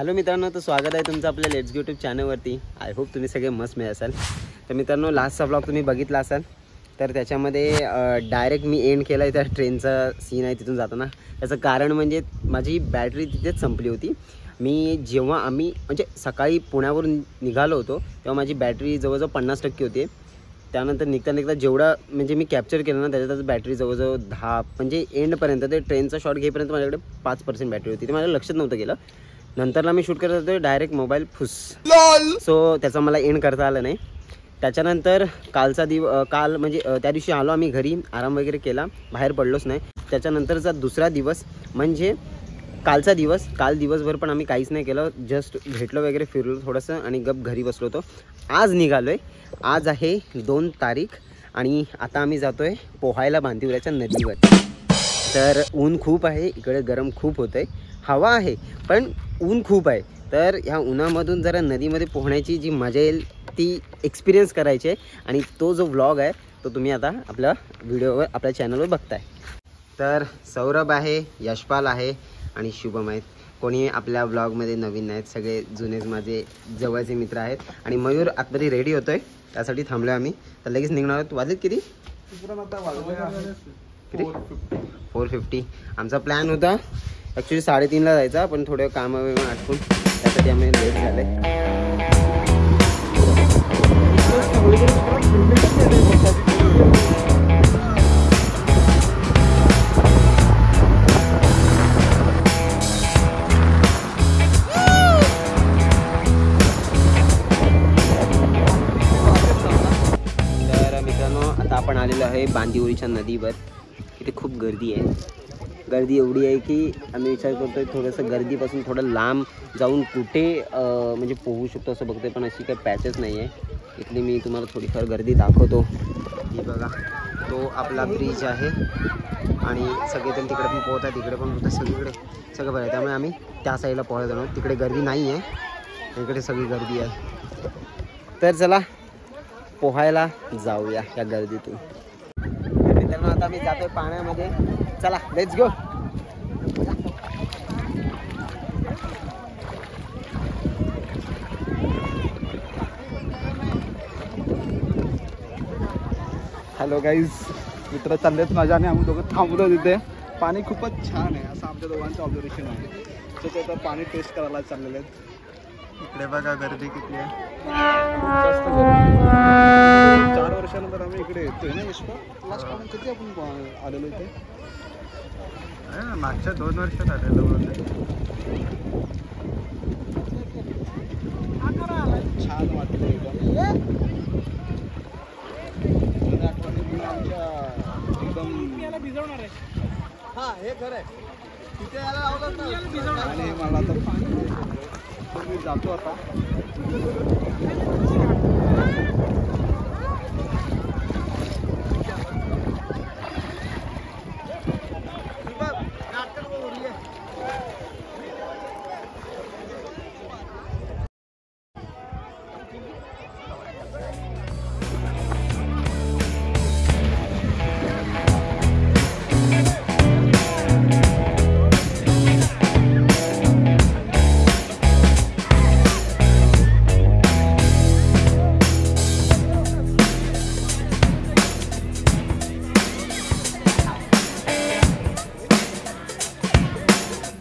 Hello मित्रांनो, तर स्वागत आहे तुमचं आपल्या लेट्स यूट्यूब चॅनलवरती. आय होप तुम्ही सगळे मस्त मिळत असाल. तर मित्रांनो, लास्टचा ब्लॉग तुम्ही बघितला असाल. तर त्याच्यामध्ये डायरेक्ट मी एंड केला आहे त्या ट्रेनचा सीन आहे तिथून जाताना. त्याचं कारण म्हणजे माझी बॅटरी तिथेच संपली होती. जेव्हा आम्ही म्हणजे सकाळी पुण्यावरून निघालो होतो तेव्हा माझी बॅटरी जवळजवळ 50% होती. त्यानंतर निघता जेवढा म्हणजे मी कॅप्चर केलं ना त्याच्यातच बॅटरी जवळजवळ 10 म्हणजे एंडपर्यंत ते ट्रेनचा शॉट घेईपर्यंत माझ्याकडे 5% बॅटरी होती. ते माझ्या लक्षात नव्हतं गेलं. नंतरला मी शूट करत होतो डायरेक्ट मोबाईल फुस. सो त्याचा मला एंड करता आलं नाही. त्याच्यानंतर काल म्हणजे त्या दिवशी आलो आम्ही घरी, आराम वगैरे केला, बाहेर पडलोच नाही. त्याच्यानंतरचा दुसरा दिवस म्हणजे कालचा दिवस. काल दिवसभर पण आम्ही काहीच नाही केलं, जस्ट भेटलो वगैरे, फिरलो थोडंसं आणि गप घरी बसलो होतो. आज निघालो आहे. आज आहे 2 तारीख आणि आता आम्ही जातो आहे पोहायला बांदिवऱ्याच्या नदीवर. तर ऊन खूप आहे इकडे, गरम खूप होतं आहे, हवा आहे पण ऊन खूप आहे. तर ह्या उन्हामधून जरा नदीमध्ये पोहण्याची जी मजा येईल ती एक्सपिरियन्स करायची आहे. आणि तो जो व्लॉग आहे तो तुम्ही आता आपल्या व्हिडिओवर आपल्या चॅनलवर बघताय. तर सौरभ आहे, यशपाल आहे आणि शुभम आहेत. कोणी आपल्या ब्लॉगमध्ये नवीन नाहीत, सगळे जुनेच माझे जवळचे मित्र आहेत. आणि मयूर आतमध्ये रेडी होतोय, त्यासाठी थांबलो आम्ही. तर लगेच निघणार आहोत. वाजलेत किती? 4:50. आमचा प्लॅन होता ॲक्च्युली 3:30ला जायचा, पण थोडं कामं आटकून त्यासाठी आम्ही लेट झाले. तर मित्रांनो, आता आपण आलेलो आहे बांदिवरीच्या नदीवर. इथे खूप गर्दी आहे. गर्दी एवढी आहे की आम्ही विचार करतोय थोडंसं गर्दीपासून थोडं लांब जाऊन कुठे म्हणजे पोहू शकतो असं बघतोय, पण अशी काही पॅचेस नाही आहे. इथली मी तुम्हाला थोडीफार गर्दी दाखवतो. ही बघा, तो आपला ब्रिज आहे आणि सगळेजण तिकडे पण पोहत आहेत, तिकडे पण पोहतात, सगळीकडे सगळं बरं आहे. त्यामुळे आम्ही त्या साईडला पोहायला जाणार. तिकडे गर्दी नाही आहे, इकडे सगळी गर्दी आहे. तर चला पोहायला जाऊया या गर्दीतून. मित्रांनो, आता मी जातोय पाण्यामध्ये. चला लेट्स गो. हॅलो गाईज, मित्र चाललेत माझ्या आणि आम्ही दोघं थांबलो तिथे. पाणी खूपच छान आहे असं आमच्या दोघांचं ऑब्झर्वेशन आहे. तर ते आता पाणी टेस्ट करायला चाललेले आहेत. इकडे बघा गर्दी किती आहे, जास्त गर्दी. 4 वर्षानंतर आम्ही इकडे येतोय ना यशपाल. लास्ट टाइम किती आपण आलेलो इथे? मागच्या 2 वर्षात आलेलो. छान वाटलं एकदम. हे खरं आहे, तिथे यायला लावलं ना. आणि मला तर पाणी मी जातो आता.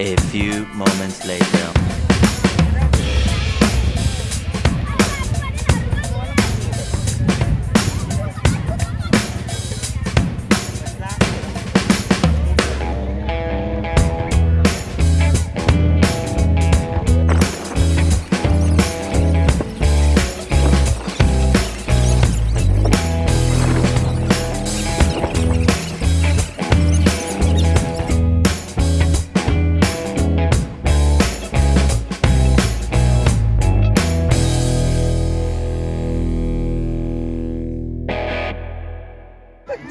A few moments later.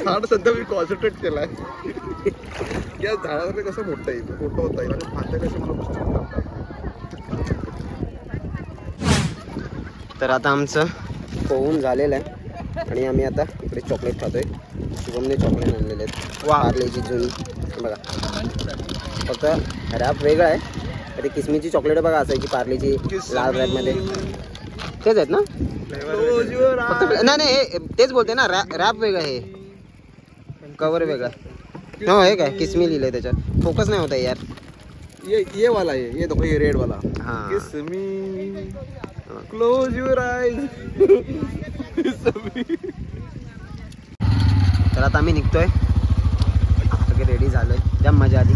झाड सध्या मी कॉन्सन्ट्रेट केलाय या झाडावर कसं मोठं येईल, मोठं होता येईल आणि फांद्या कशा मला पुस्तक. तर आता आमचं पोहून झालेलं आहे आणि आम्ही आता इकडे चॉकलेट खातोय. शुभमने चॉकलेट आणलेले आहेत, पार्लेची जुनी. बघा, फक्त रॅप वेगळा आहे ते किसमीची चॉकलेट बघा असायची पार्लेची लाल रॅपमध्ये, तेच आहेत ना? नाही नाही हे तेच बोलते ना, रॅप वेगळं हे कवर वेगळा. हो हे काय किसमी लिहिलंय त्याच्यात, फोकस नाही होता यार. ये वाला ये देखो ये रेड वाला. हाँ किस मी क्लोज युअर आईज. तर आता आम्ही निघतोय, सगळे रेडी झालोय, जाम मजा आली.